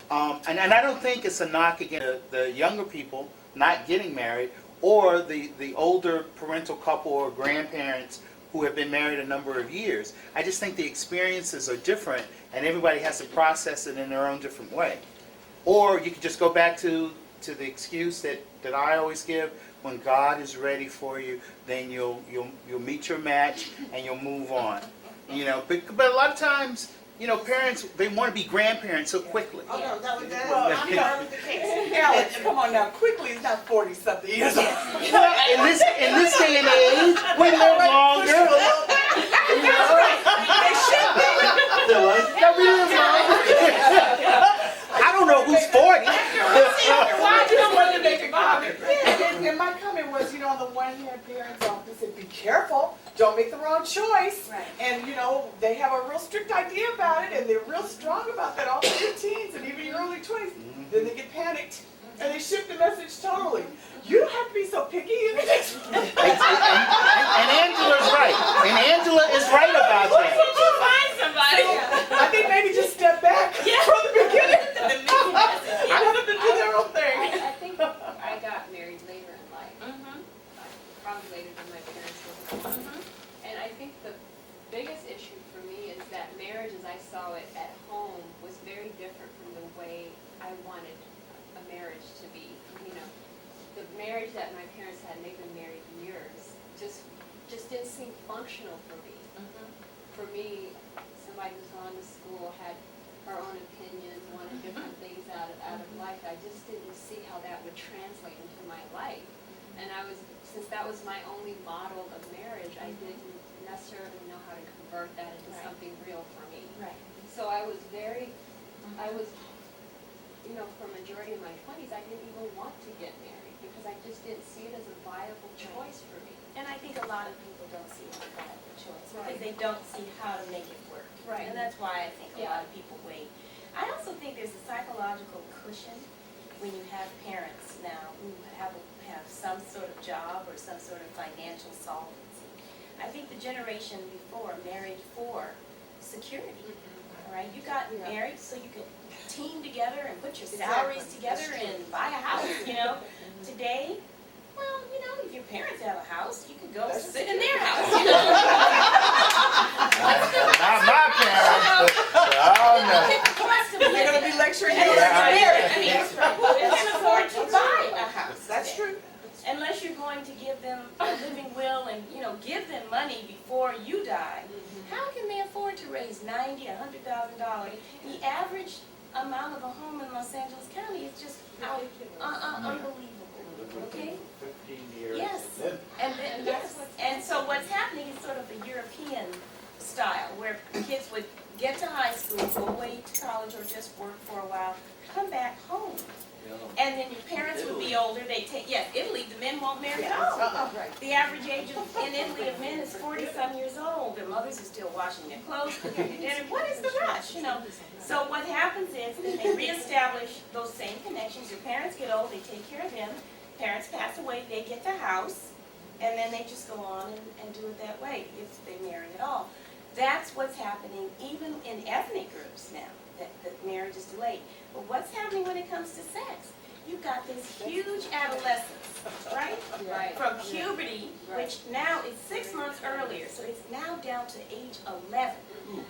And I don't think it's a knock against the younger people not getting married, or the older parental couple or grandparents who have been married a number of years. I just think the experiences are different, and everybody has to process it in their own different way. Or you could just go back to the excuse that I always give: when God is ready for you, then you'll meet your match and you'll move on. You know, but a lot of times, you know, parents, they want to be grandparents so quickly. Oh, no, that was Well, not the case. Alex, come on now, quickly is not 40-something years old. Well, in this day and age, we live longer. You know, that we live longer. I don't know who's 40. Why do you want to make a comment? And my comment was, you know, on the one hand, parents often say, be careful, don't make the wrong choice. Right. And, you know, they have a real strict idea about it, and they're real strong about that all through your teens and even your early 20s. Then they get panicked, and they shift the message totally. You don't have to be so picky. And Angela's right. And Angela is right about that. Find somebody. I think maybe just step back from the beginning. Let them do their own thing. I think I got married later in life, probably later than my parents were. And I think the biggest issue for me is that marriage, as I saw it at home, was very different from the way I wanted a marriage to be. You know, the marriage that my parents had, and they've been married years, just didn't seem functional for me. For me, somebody who's gone to school, had her own opinions, wanted different things out of life. I just didn't see how that would translate into my life. And since that was my only model of marriage, I didn't necessarily know how to convert that into something real for me. Right. So you know, for a majority of my 20s, I didn't even want to get married because I just didn't see it as a viable choice for me. And I think a lot of people don't see it as a viable choice because Right. they don't see how to make it work. Right. And that's why I think a lot of people wait. I also think there's a psychological cushion when you have parents now who have some sort of job or some sort of financial solvency. I think the generation before married for security. All right, you got married so you could team together and put your salaries together and buy a house. You know, today, well, you know, if your parents have a house, you can go sit in their house. You know? Not my parents. Oh no. They're going to be lecturing you And about marriage. I mean, who can afford to buy a house? That's today? true. Unless you're going to give them a living will and, you know, give them money before you die. How can they afford to raise $90,000, $100,000? The average amount of a home in Los Angeles County is just unbelievable. Okay? 15 years. Yes. And so what's happening is sort of the European style, where kids would get to high school, go away to college, college or just work for a while, come back home. Yeah. And then your parents would be older, they take, yes, Italy, the men won't marry at all. Right. The average age in Italy of men is 40-some years old. Their mothers are still washing their clothes, cooking their dinner. What is the rush, you know? So what happens is they reestablish those same connections. Your parents get old, they take care of them. Parents pass away, they get the house, and then they just go on and do it that way if they marry at all. That's what's happening even in ethnic groups now, that marriage is delayed. But what's happening when it comes to sex? You've got this huge adolescence, right? Right. From puberty, which now is 6 months earlier, so it's now down to age 11.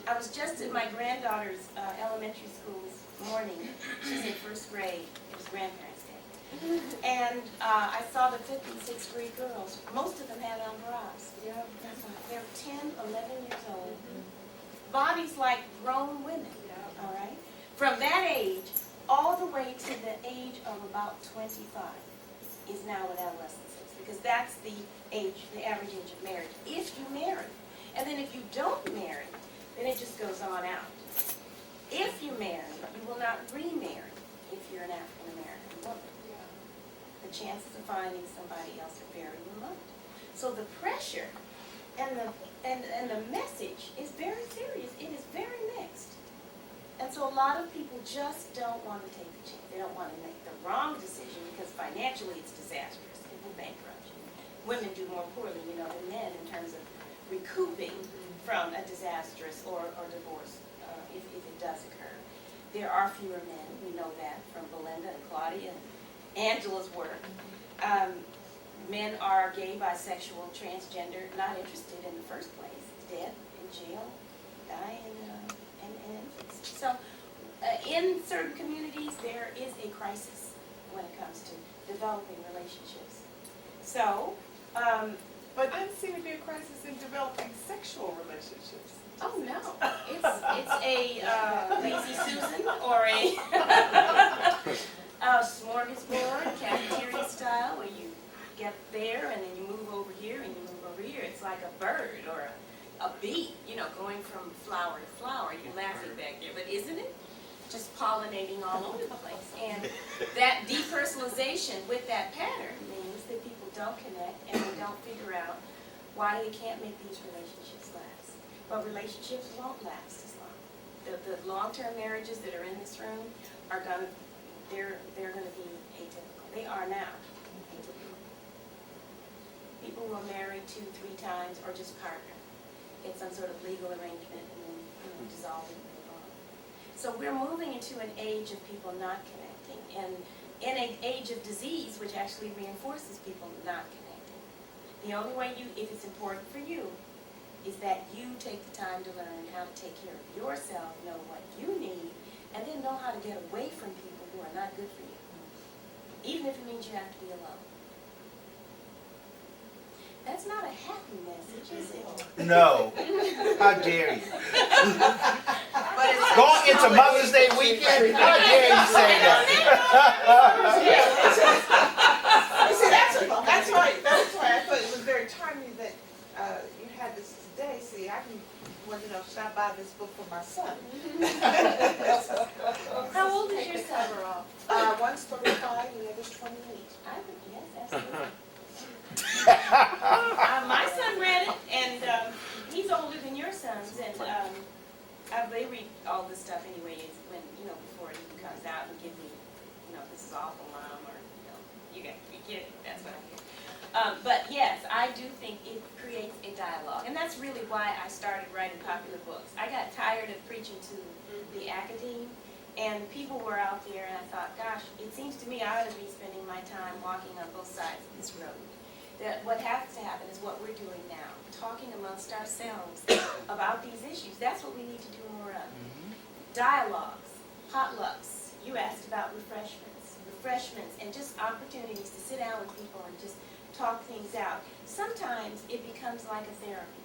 I was just at my granddaughter's elementary school this morning. She's in first grade. It was Grandparents' Day. And I saw the 5th and 6th grade girls. Most of them had on bras. Yeah. They're 10, 11 years old. Bodies like grown women, all right? From that age, all the way to the age of about 25 is now what adolescence is, because that's the age, the average age of marriage, if you marry. And then if you don't marry, then it just goes on out. If you marry, you will not remarry if you're an African-American woman. The chances of finding somebody else are very remote. So the pressure and the message is very serious. It is very mixed. And so a lot of people just don't want to take the chance. They don't want to make the wrong decision because financially it's disastrous. It will bankrupt you. Women do more poorly, you know, than men in terms of recouping from a disastrous or divorce if it does occur. There are fewer men. We know that from Belinda and Claudia and Angela's work. Men are gay, bisexual, transgender, not interested in the first place. Dead, in jail, dying, and infancy. So in certain communities, there is a crisis when it comes to developing relationships. So, But doesn't seem to be a crisis in developing sexual relationships. oh no, it's a lazy Susan or a smorgasbord, cafeteria style, where you get there and then you move over here and you move over here. It's like a bird or a bee, you know, going from flower to flower. You're laughing back there, but isn't it? Just pollinating all over the place. And that depersonalization with that pattern means that people don't connect and they don't figure out why they can't make these relationships last. But relationships won't last as long. The long-term marriages that are in this room are gonna, they're gonna be atypical. They are now atypical. People will marry 2, 3 times or just partner. Get some sort of legal arrangement and then dissolve it and move on. So we're moving into an age of people not connecting, and in an age of disease, which actually reinforces people not connecting. The only way if it's important for you, is that you take the time to learn how to take care of yourself, know what you need, and then know how to get away from people who are not good for you, even if it means you have to be alone. That's not a happy message, is it? No. How dare you? But it's Going into Mother's Day weekend, how dare you say that? See, that's why I thought it was very timely that you had this today. See, I can, stop by this book for my son. How old is your son? One's 35 and the other's 28. I would, yes, absolutely. My son read it, and he's older than your sons, and they read all this stuff anyways when, before it even comes out and give me, this is awful, Mom, or, you got to be kidding, that's what I hear. But yes, I do think it creates a dialogue, and that's really why I started writing popular books. I got tired of preaching to the academe, and people were out there, and I thought, gosh, it seems to me I ought to be spending my time walking on both sides of this road. That what has to happen is what we're doing now, talking amongst ourselves about these issues. That's what we need to do more of. Dialogues, potlucks. You asked about refreshments, and just opportunities to sit down with people and just talk things out. Sometimes it becomes like a therapy.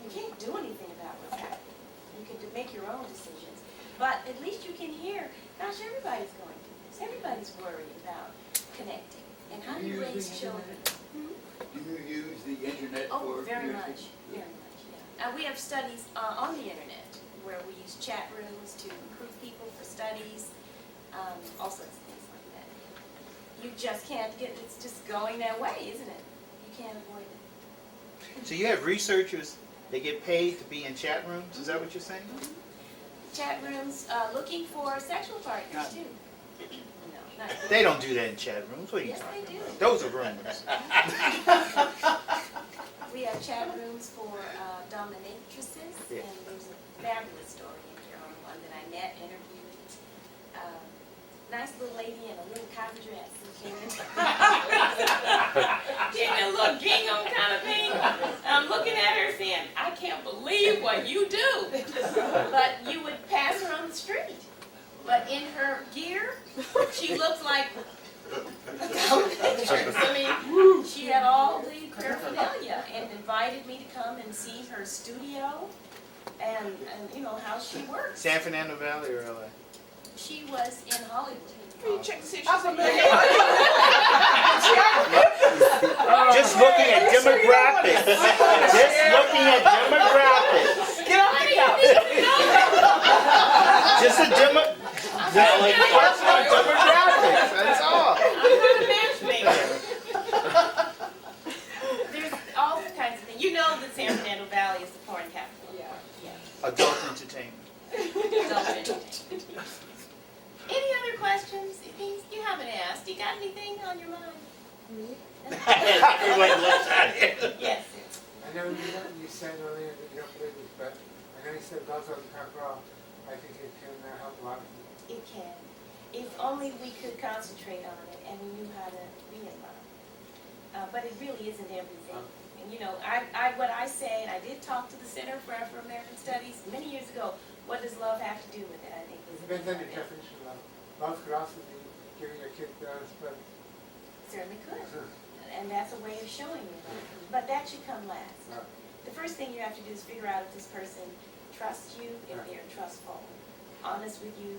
You can't do anything about what's happening. You can make your own decisions. But at least you can hear, gosh, everybody's going through this. Everybody's worried about connecting. And how do you raise children? Do you use the internet Oh, for very communication? much, very much, yeah. We have studies on the internet where we use chat rooms to recruit people for all sorts of things like that. You just can't get, it's just going that way, isn't it? You can't avoid it. So you have researchers that get paid to be in chat rooms? Is that what you're saying? Chat rooms, looking for sexual partners too. No, not They don't do that in chat rooms. What are you Yes, talking they do. about? Those are rumors. We have chat rooms for dominatrices, Yeah. and there's a fabulous story in here on one that I met, interviewed. Nice little lady in a little cotton dress who came in. Came in a little gingham kind of thing. And I'm looking at her saying, I can't believe what you do. But you would pass her on the street. But in her gear, she looked like I mean, she had all the paraphernalia and invited me to come and see her studio and you know, how she works. San Fernando Valley or LA? She was in Hollywood. Will you check to see if I'm she's familiar. Just looking at demographics. Just looking at demographics. Get off the couch. Just a question of demographics. That's all. I'm not a matchmaker. There's all kinds of things. You know that San Fernando Valley is the porn capital. Yeah. Adult entertainment. Adult entertainment. Any other questions? Things you haven't asked? You got anything on your mind? Everyone looks at it. Yes. I know you said earlier that you don't believe this, but I know you said girls don't talk raw. I think it can help a lot of people. It can. If only we could concentrate on it and we knew how to be in love. But it really isn't everything. And you know, what I say, and I did talk to the Center for Afro-American Studies many years ago, what does love have to do with it? I think It depends on your definition of love. Love could also be giving your kid guns, but Certainly could. And that's a way of showing your love. But that should come last. The first thing you have to do is figure out if this person trusts you, if they're trustful, honest with you,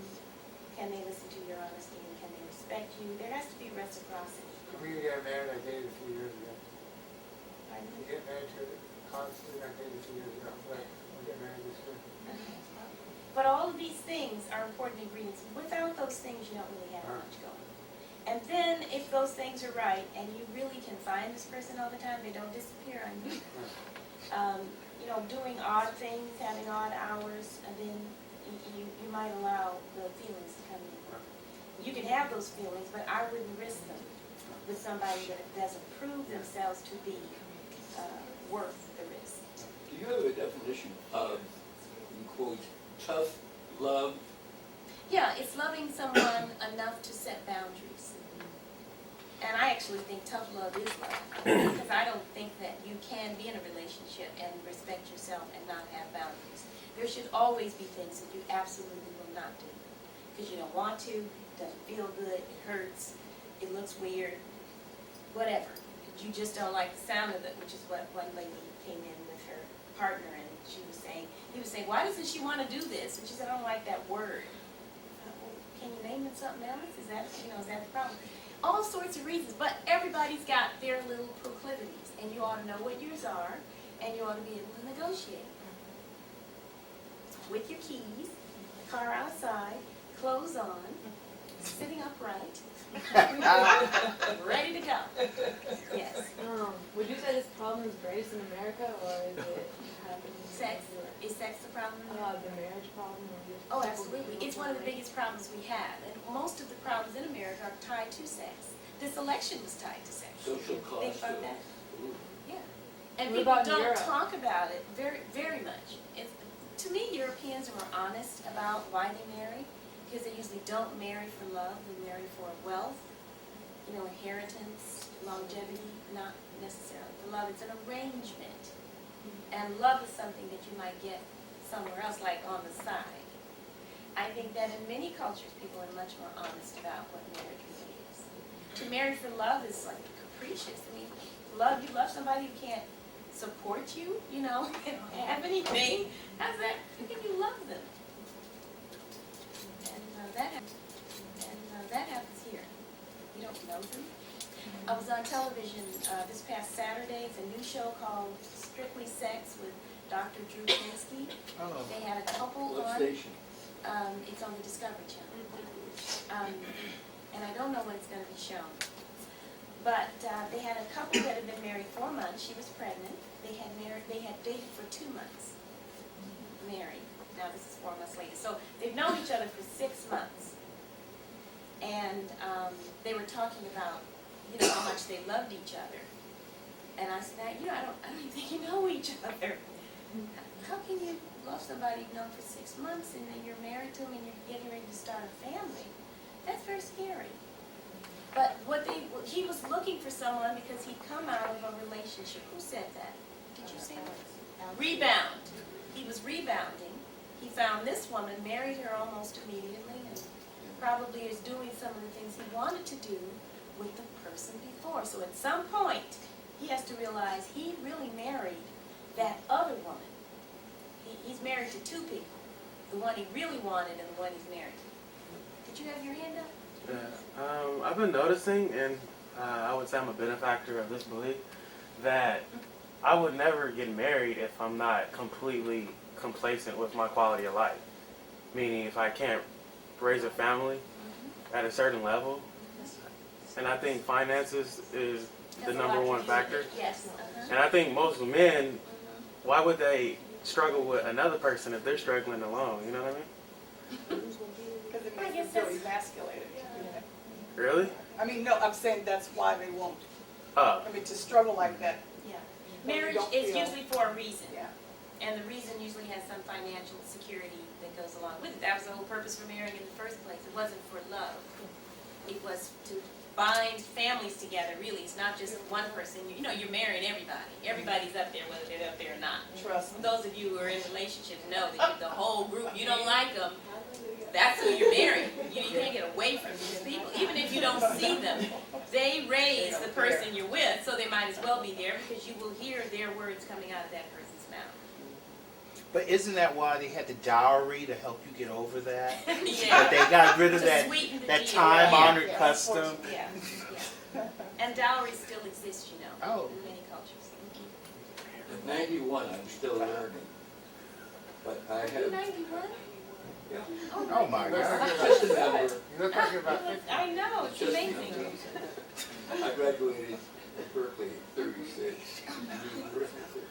can they listen to your honesty, and can they respect you? There has to be reciprocity. when you get married, I dated a few years ago. Pardon You me? get married to a college student, I dated a few years ago, but we'll get married this year. But all of these things are important ingredients. Without those things, you don't really have much going. And then, if those things are right, and you really can find this person all the time, they don't disappear on you. You know, doing odd things, having odd hours, and then you might allow the feelings to come in. You can have those feelings, but I wouldn't risk them with somebody that doesn't prove themselves to be worth the risk. Do you have a definition of, in quotes, tough love? Yeah, it's loving someone enough to set boundaries. And I actually think tough love is love. Because I don't think that you can be in a relationship and respect yourself and not have boundaries. There should always be things that you absolutely will not do. Because you don't want to, it doesn't feel good, it hurts, it looks weird, whatever. You just don't like the sound of it, which is what one lady came in with her partner and he was saying, why doesn't she want to do this? And she said, I don't like that word. Well, can you name it something else? Is that the problem? All sorts of reasons, but everybody's got their little proclivities, and you ought to know what yours are, and you ought to be able to negotiate. With your keys, car outside, clothes on, sitting upright, ready to go. Yes. Would you say this problem is greatest in America, or is it happening Sex. everywhere? Is sex the problem? The marriage problem, or just Oh, people absolutely. getting It's one of the along? biggest problems we have. And most of the problems in America are tied to sex. This election was tied to sex. Social Think cost about of, that. Yeah. And What people about don't Europe? talk about it very, very much. To me, Europeans are more honest about why they marry, because they usually don't marry for love, they marry for wealth, inheritance, longevity, not necessarily for love. It's an arrangement. And love is something that you might get somewhere else, like on the side. I think that in many cultures, people are much more honest about what marriage really is. To marry for love is like capricious. I mean, you love somebody who can't support you, can't have anything. How's that? How can you love them? And that happens here. You don't know them. I was on television this past Saturday. It's a new show called Strictly Sex with Dr. Drew Pinsky. Oh. They had a couple what on. station? It's on the Discovery Channel. and I don't know when it's going to be shown. But they had a couple that had been married 4 months. She was pregnant. They had dated for 2 months. Married. Now this is 4 months later. So they've known each other for 6 months. And they were talking about, how much they loved each other. And I said, I don't even think you know each other. How can you love somebody you've known for 6 months and then you're married to them and you're getting ready to start a family? That's very scary. But he was looking for someone because he'd come out of a relationship. Who said that? Did you say that? Rebound. He was rebounding. He found this woman, married her almost immediately, and probably is doing some of the things he wanted to do with the person before. So at some point, he has to realize he really married that other woman. He's married to 2 people, the one he really wanted and the one he's married to. Did you have your hand up? Yeah, I've been noticing, and I would say I'm a benefactor of this belief, that I would never get married if I'm not completely complacent with my quality of life. Meaning if I can't raise a family at a certain level, and I think finances is the number one factor. Yes. And I think most men, why would they struggle with another person if they're struggling alone? You know what I mean? Because it I makes guess them feel that's- emasculated. Really? I mean, no, I'm saying that's why they won't. Oh. I mean, to struggle like that. Yeah. When you Marriage don't is feel- usually for a reason. Yeah. And the reason usually has some financial security that goes along with it. That was the whole purpose for marrying in the first place. It wasn't for love. It was to bind families together, really. It's not just one person. You're marrying everybody. Everybody's up there, whether they're up there or not. Trust me. Those of you who are in relationships know that the whole group, you don't like them, that's who you're marrying. You can't get away from these people. Even if you don't see them, they raise the person you're with, so they might as well be there because you will hear their words coming out of that person's mouth. But isn't that why they had the dowry to help you get over that? Yeah. But they got rid of To that sweeten the that deal. time-honored Yeah. custom. Yeah, yeah. And dowries still exist, Oh. in many cultures. At 91, I'm still learning. But I Are you have, 91? yeah, Oh my You're God. talking just a about, number. you're talking about 50. I know, it's Just amazing. numbers. I graduated at Berkeley in 36, university.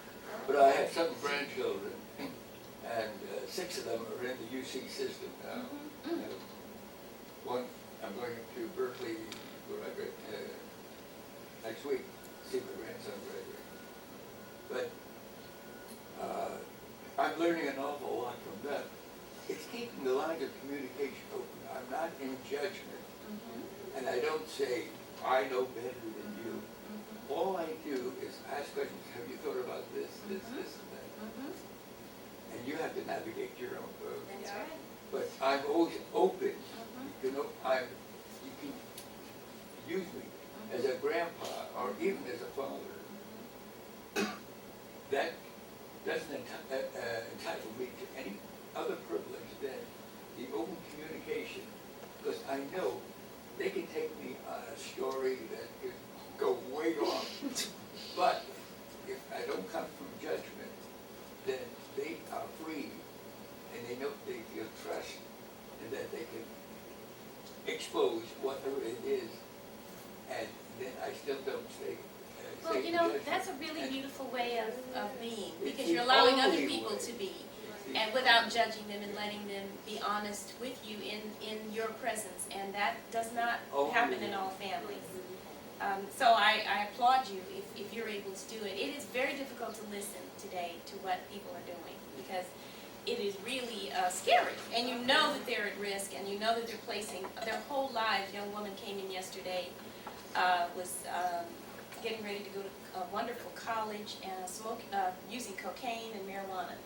But I have 7 grandchildren, and 6 of them are in the UC system now. And one, I'm going to Berkeley, where I graduate next week, see my grandson graduate. But I'm learning an awful lot from them. It's keeping the lines of communication open. I'm not in judgment, and I don't say, I know better than you. All I do is ask questions. Have you thought about this, this, this, and that? And you have to navigate your own road. That's right. But I'm always open. You can use me as a grandpa or even as a father. That doesn't entitle me to any other privilege than the open communication, because I know they can take me on a story that could go way off. But if I don't come from judgment, then they are free, and they know they feel trust, and that they can expose whatever it is, and then I still don't say. Well, say judgment. that's a really beautiful way of being, It's because the you're allowing other only people way. to be, and without judging them and letting them be honest with you in your presence, and that does not Only happen in way. all families. So I applaud you if you're able to do it. It is very difficult to listen today to what people are doing, because it is really scary, and you know that they're at risk, and you know that they're placing their whole lives. A young woman came in yesterday, was getting ready to go to a wonderful college and using cocaine and marijuana,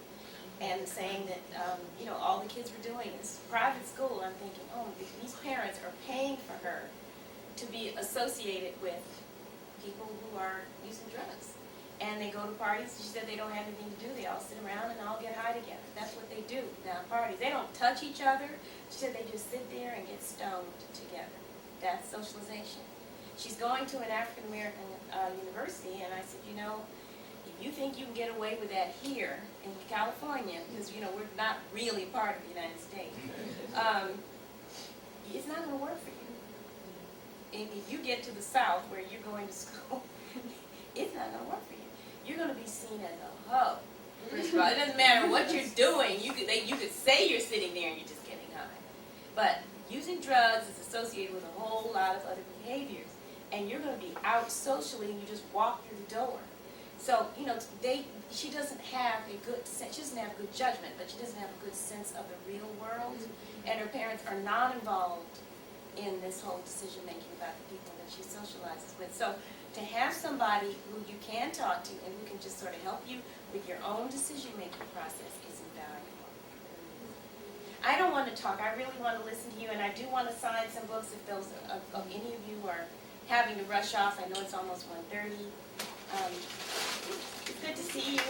and saying that all the kids were doing is private school. I'm thinking, oh, these parents are paying for her to be associated with people who are using drugs. And they go to parties. She said they don't have anything to do. They all sit around and all get high together. That's what they do down parties. They don't touch each other. She said they just sit there and get stoned together. That's socialization. She's going to an African American university, and I said, if you think you can get away with that here in California, because we're not really part of the United States, it's not going to work. if you get to the South where you're going to school, it's not gonna work for you. You're gonna be seen as a hoe. First of all, it doesn't matter what you're doing. You could say you're sitting there and you're just getting high. But using drugs is associated with a whole lot of other behaviors. And you're going to be out socially and you just walk through the door. So, you know, she doesn't have a good sense, she doesn't have good judgment, but she doesn't have a good sense of the real world. And her parents are not involved in this whole decision making about the people that she socializes with. So to have somebody who you can talk to and who can just sort of help you with your own decision making process is invaluable. I don't want to talk, I really want to listen to you, and I do want to sign some books if those of any of you are having to rush off. I know it's almost 1:30. It's good to see you.